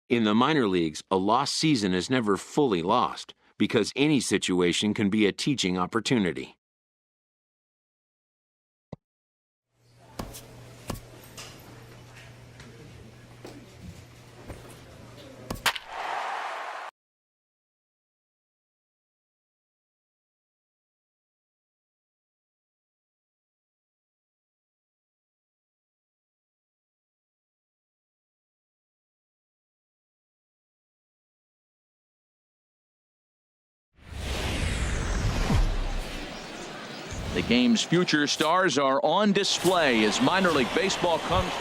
In the minor leagues, a lost season is never fully lost because any situation can be a teaching opportunity. The game's future stars are on display as minor league baseball comes.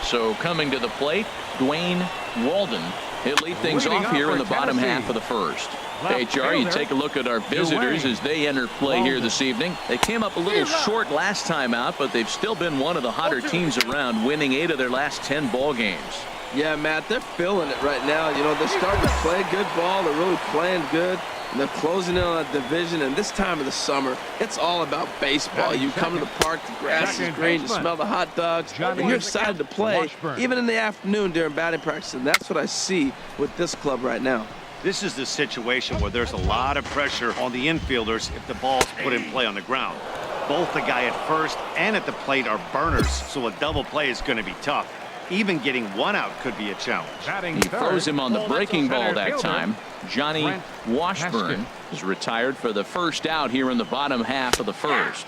So coming to the plate, Dwayne Walden. He'll lead things off here in the bottom half of the first. Hey, Charlie, you take a look at our visitors as they enter play here this evening. They came up a little short last time out, but they've still been one of the hotter teams around, winning 8 of their last 10 ball games. Yeah, Matt, they're feeling it right now. You know, they're starting to play good ball. They're really playing good. And they're closing in on a division, and this time of the summer, it's all about baseball. You come to the park, the grass is green, you smell the hot dogs, and you're excited to play, even in the afternoon during batting practice, and that's what I see with this club right now. This is the situation where there's a lot of pressure on the infielders if the ball's put in play on the ground. Both the guy at first and at the plate are burners, so a double play is going to be tough. Even getting one out could be a challenge. He throws him on the breaking ball that time. Johnny Washburn is retired for the first out here in the bottom half of the first.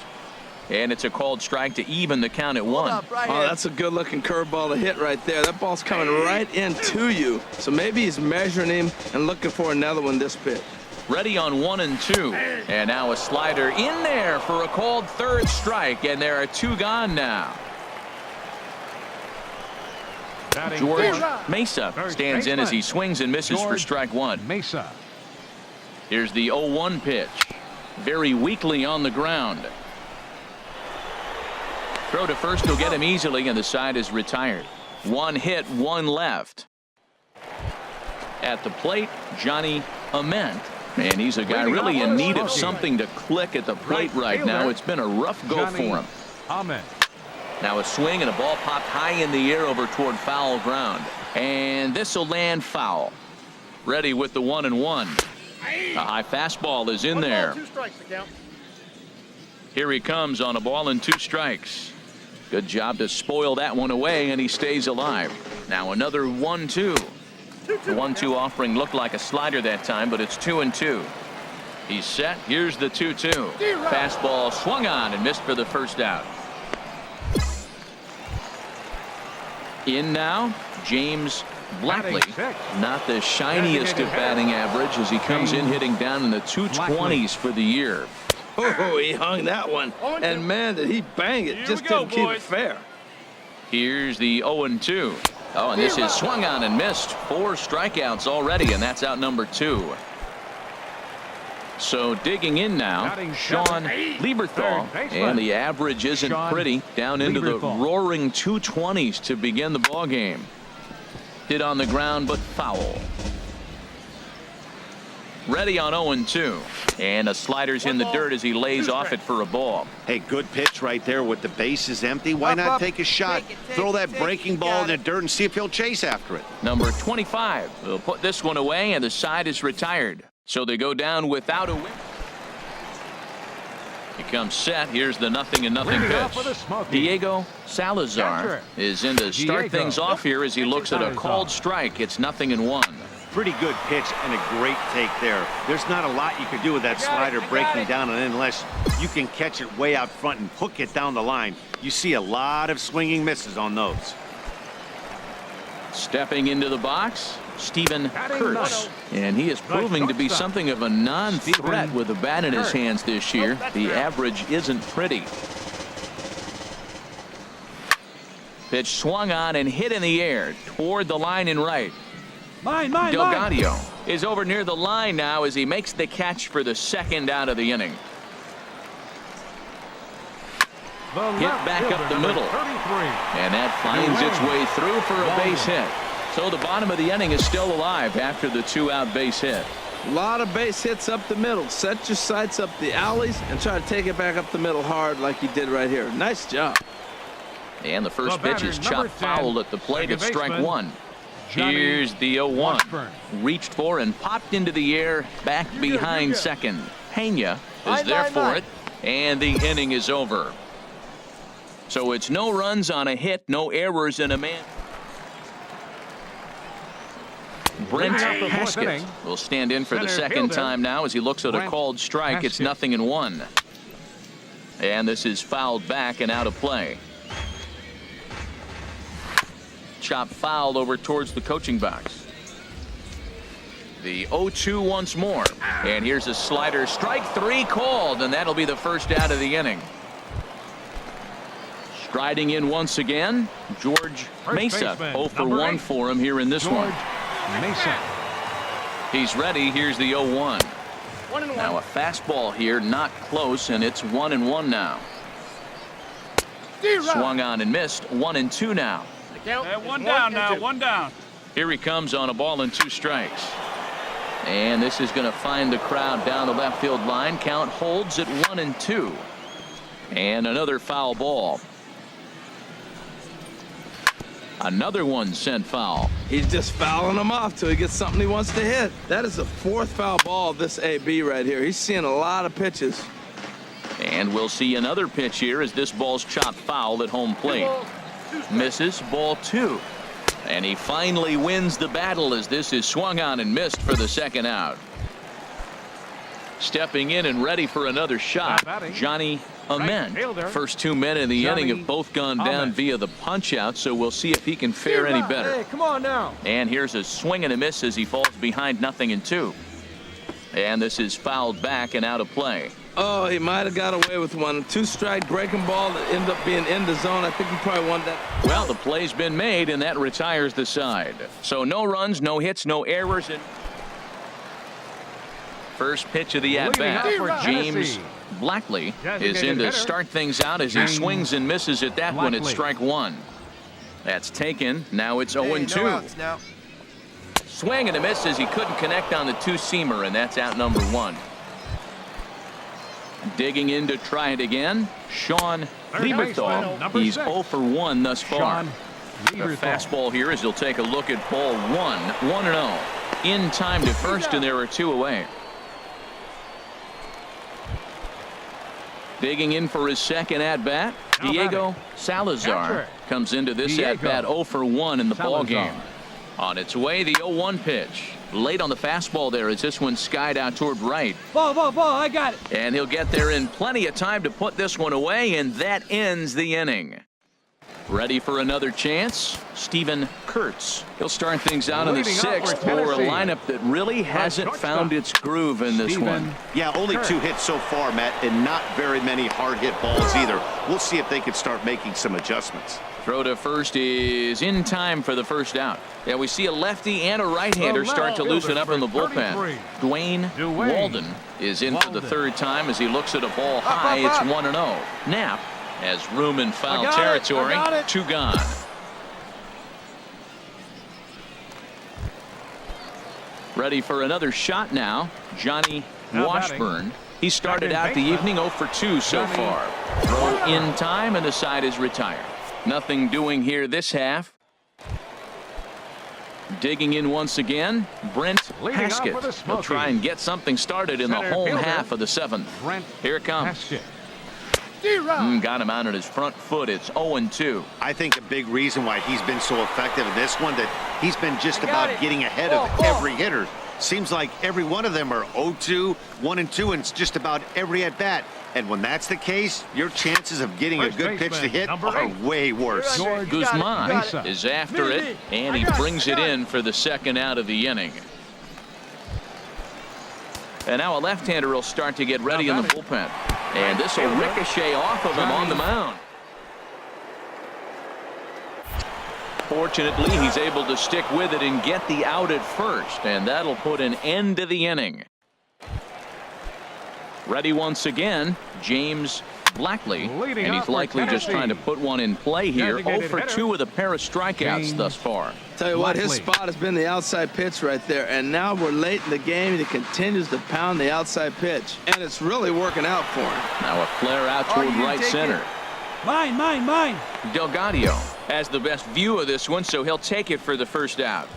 And it's a called strike to even the count at 1. Oh, that's a good-looking curveball to hit right there. That ball's coming right into you. So maybe he's measuring him and looking for another one this pitch. Ready on 1 and 2. And now a slider in there for a called third strike. And there are 2 gone now. George Mesa stands in as he swings and misses for strike 1. Mesa. Here's the 0-1 pitch. Very weakly on the ground. Throw to first will get him easily, and the side is retired. 1 hit, 1 left. At the plate, Johnny Ament. And he's a guy really in need of something to click at the plate right now. It's been a rough go for him. Ament. Now a swing and a ball popped high in the air over toward foul ground. And this will land foul. Ready with the 1-1. A high fastball is in there. Here he comes on a ball and 2 strikes. Good job to spoil that one away, and he stays alive. Now another 1-2. The 1-2 offering looked like a slider that time, but it's 2-2. He's set. Here's the 2-2. Fastball swung on and missed for the first out. In now, James Blackley. Not the shiniest of batting average as he comes in hitting down in the 220s for the year. Oh, he hung that one. And, man, did he bang it. Just didn't keep it fair. Here's the 0-2. Oh, and this is swung on and missed. 4 strikeouts already, and that's out number 2. So digging in now, Sean Lieberthal, and the average isn't pretty, down into the roaring 220s to begin the ball game. Hit on the ground, but foul. Ready on 0-2, and a slider's in the dirt as he lays off it for a ball. Hey, good pitch right there with the bases empty. Why not take a shot? Throw that breaking ball in the dirt and see if he'll chase after it. Number 25 will put this one away, and the side is retired. So they go down without a win. He comes set. Here's the 0-0 pitch. Diego Salazar is in to start things off here as he looks at a called strike. It's 0-1. Pretty good pitch and a great take there. There's not a lot you could do with that slider breaking down, and unless you can catch it way out front and hook it down the line, you see a lot of swinging misses on those. Stepping into the box, Stephen Kurtz, and he is proving to be something of a non-threat with the bat in his hands this year. The average isn't pretty. Pitch swung on and hit in the air toward the line and right. Delgado is over near the line now as he makes the catch for the 2nd out of the inning. Hit back up the middle, and that finds its way through for a base hit. So the bottom of the inning is still alive after the 2-out base hit. A lot of base hits up the middle. Set your sights up the alleys and try to take it back up the middle hard like he did right here. Nice job. And the first pitch is chopped foul at the plate at strike 1. Here's the 0-1. Reached for and popped into the air, back behind second. Pena is there for it, and the inning is over. So it's no runs on a hit, no errors, and a man. Brent Haskett will stand in for the second time now as he looks at a called strike. It's 0-1. And this is fouled back and out of play. Chop foul over towards the coaching box. The 0-2 once more. And here's a slider. Strike 3 called, and that'll be the first out of the inning. Striding in once again, George Mesa. 0 for 1 for him here in this one. Mesa. He's ready. Here's the 0-1. Now a fastball here, not close, and it's 1-1 now. Swung on and missed. 1-2 now. One down now. One down. Here he comes on a ball and 2 strikes. And this is going to find the crowd down the left field line. Count holds at 1-2. And another foul ball. Another one sent foul. He's just fouling them off till he gets something he wants to hit. That is the 4th foul ball of this AB right here. He's seeing a lot of pitches. And we'll see another pitch here as this ball's chopped foul at home plate. Misses, ball 2. And he finally wins the battle as this is swung on and missed for the second out. Stepping in and ready for another shot, Johnny Ament. First 2 men in the inning have both gone down via the punch out, so we'll see if he can fare any better. Hey, come on now. And here's a swing and a miss as he falls behind 0-2. And this is fouled back and out of play. Oh, he might have got away with one. 2-strike breaking ball that ended up being in the zone. I think he probably won that. Well, the play's been made, and that retires the side. So no runs, no hits, no errors. And first pitch of the at-bat. James Blackley is in to start things out as he swings and misses at that one at strike 1. That's taken. Now it's 0-2. Swing and a miss as he couldn't connect on the 2-seamer, and that's out number 1. Digging in to try it again, Sean Lieberthal. He's 0 for 1 thus far. The fastball here as he'll take a look at ball 1. 1-0. In time to first, and there are 2 away. Digging in for his second at-bat, Diego Salazar comes into this at-bat 0 for 1 in the ball game. On its way, the 0-1 pitch. Late on the fastball there as this one skied out toward right. Ball, I got it. And he'll get there in plenty of time to put this one away, and that ends the inning. Ready for another chance, Steven Kurtz. He'll start things out in the 6th for a lineup that really hasn't found its groove in this one. Yeah, only 2 hits so far, Matt, and not very many hard hit balls either. We'll see if they can start making some adjustments. Throw to first is in time for the first out. Yeah, we see a lefty and a right-hander start to loosen up in the bullpen. Dwayne Walden is in for the 3rd time as he looks at a ball high. It's 1-0. Knapp has room in foul territory. 2 gone. Ready for another shot now, Johnny Washburn. He started out the evening 0 for 2 so far. Throw in time, and the side is retired. Nothing doing here this half. Digging in once again, Brent Haskett. He'll try and get something started in the home half of the 7th. Here it comes. Got him out on his front foot. It's 0-2. I think a big reason why he's been so effective in this one, that he's been just about getting ahead of every hitter. Seems like every one of them are 0-2, 1-2, and it's just about every at-bat. And when that's the case, your chances of getting a good pitch to hit are way worse. Guzman is after it, and he brings it in for the second out of the inning. And now a left-hander will start to get ready in the bullpen. And this will ricochet off of him on the mound. Fortunately, he's able to stick with it and get the out at first, and that'll put an end to the inning. Ready once again, James Blackley, and he's likely just trying to put one in play here. 0 for 2 with a pair of strikeouts thus far. Tell you what, his spot has been the outside pitch right there, and now we're late in the game, and he continues to pound the outside pitch, and it's really working out for him. Now a flare out toward right center. Mine. Delgadio has the best view of this one, so he'll take it for the first out.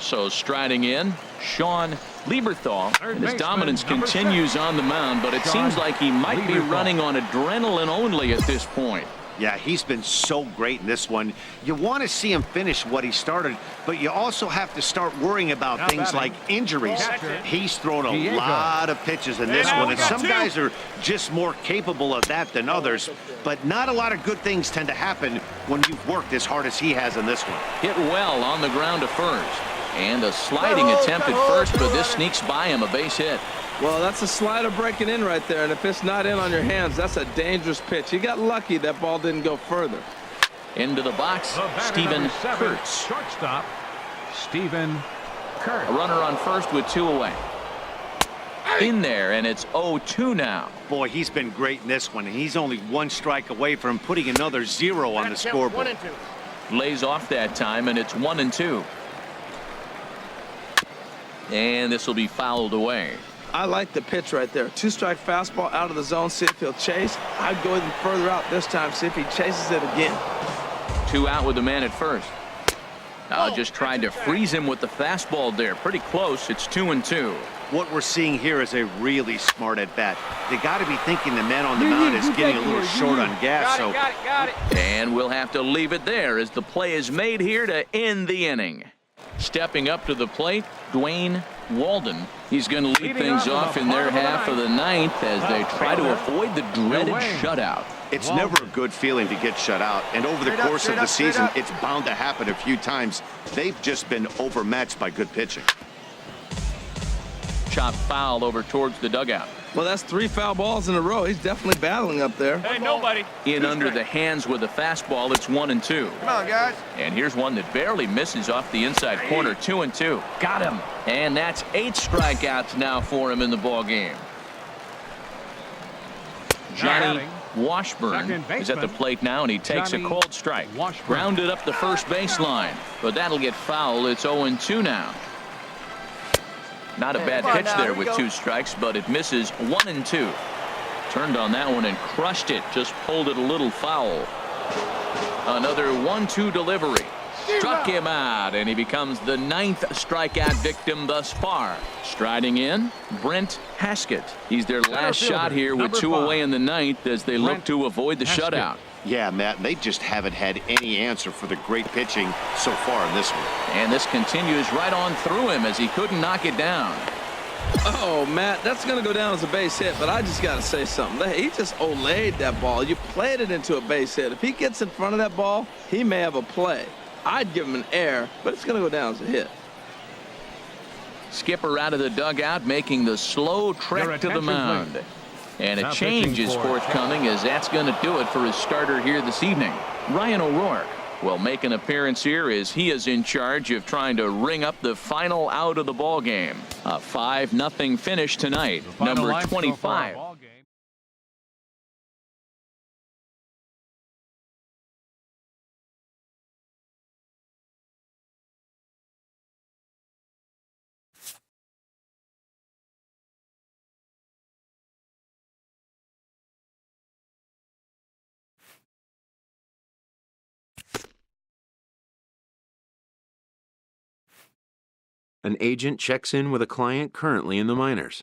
So striding in, Sean Lieberthal. And his dominance continues on the mound, but it seems like he might be running on adrenaline only at this point. Yeah, he's been so great in this one. You want to see him finish what he started, but you also have to start worrying about things like injuries. He's thrown a lot of pitches in this one, and some guys are just more capable of that than others, but not a lot of good things tend to happen when you've worked as hard as he has in this one. Hit well on the ground to first. And a sliding attempt at first, but this sneaks by him, a base hit. Well, that's a slider breaking in right there, and if it's not in on your hands, that's a dangerous pitch. He got lucky that ball didn't go further. Into the box, Stephen Kurtz. Shortstop, Stephen Kurtz. A runner on first with 2 away. In there, and it's 0-2 now. Boy, he's been great in this one, and he's only 1 strike away from putting another 0 on the scoreboard. Lays off that time, and it's 1-2. And this will be fouled away. I like the pitch right there. 2-strike fastball out of the zone. See if he'll chase. I'd go even further out this time. See if he chases it again. 2 out with the man at first. Just tried to freeze him with the fastball there. Pretty close. It's 2-2. What we're seeing here is a really smart at-bat. They got to be thinking the man on the mound is getting a little short on gas. Got it. And we'll have to leave it there as the play is made here to end the inning. Stepping up to the plate, Dwayne Walden. He's going to lead things off in their half of the 9th as they try to avoid the dreaded shutout. It's never a good feeling to get shut out, and over the course of the season, it's bound to happen a few times. They've just been overmatched by good pitching. Chop foul over towards the dugout. Well, that's 3 foul balls in a row. He's definitely battling up there. Hey, nobody. In under the hands with the fastball, it's 1-2. Come on, guys. And here's one that barely misses off the inside corner. 2-2. Got him. And that's 8 strikeouts now for him in the ball game. Johnny Washburn is at the plate now, and he takes a cold strike. Grounded up the first baseline, but that'll get foul. It's 0-2 now. Not a bad pitch there with 2 strikes, but it misses 1-2. Turned on that one and crushed it. Just pulled it a little foul. Another 1-2 delivery. Struck him out, and he becomes the 9th strikeout victim thus far. Striding in, Brent Haskett. He's their last shot here with 2 away in the 9th as they look to avoid the shutout. Yeah, Matt, they just haven't had any answer for the great pitching so far in this one. And this continues right on through him as he couldn't knock it down. Oh, Matt, that's going to go down as a base hit, but I just got to say something. He just olayed that ball. You played it into a base hit. If he gets in front of that ball, he may have a play. I'd give him an error, but it's going to go down as a hit. Skipper out of the dugout, making the slow trek to the mound. And a change is forthcoming, as that's going to do it for his starter here this evening. Ryan O'Rourke will make an appearance here as he is in charge of trying to ring up the final out of the ball game. A 5-0 finish tonight. Number 25. An agent checks in with a client currently in the minors.